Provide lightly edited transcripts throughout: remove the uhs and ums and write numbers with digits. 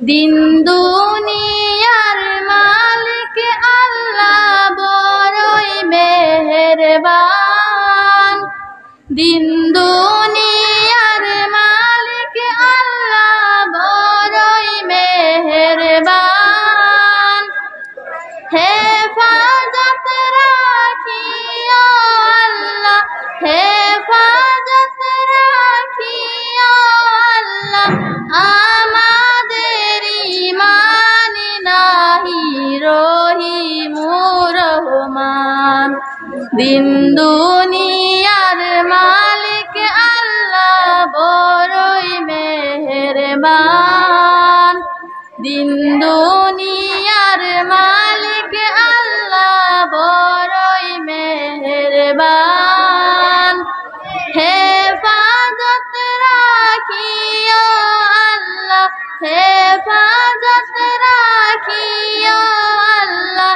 দিন দুনিয়ার মালিক আল্লাহ বড়ই মেহেরবান। দিন দুনিয়ার মালিক আল্লাহ বড়ই মেহেরবান। হেফাজত রাখিও আল্লাহ, হেফাজত রাখিও আল্লাহ, আমাদের ঈমান নাহি রহিমুর রহমান। দিন দুনিয়ার মালিক আল্লাহ বড়ই মেহেরবান। দিন দুনিয়ার মালিক আল্লাহ বড়ই মেহেরবান। হেফাজত রাখিও আল্লাহ, হেফাজত রাখিও আল্লাহ,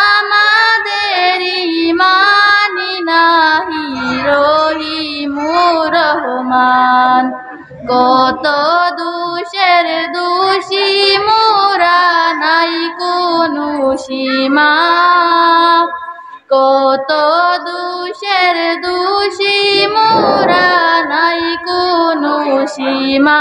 আমাদের ঈমান নাহি রহিমুর রহমান। কত দোষের দোষী মোরা নাই কোনো সীমা, কত দোষের দোষী মোরা নাই কোনো সীমা।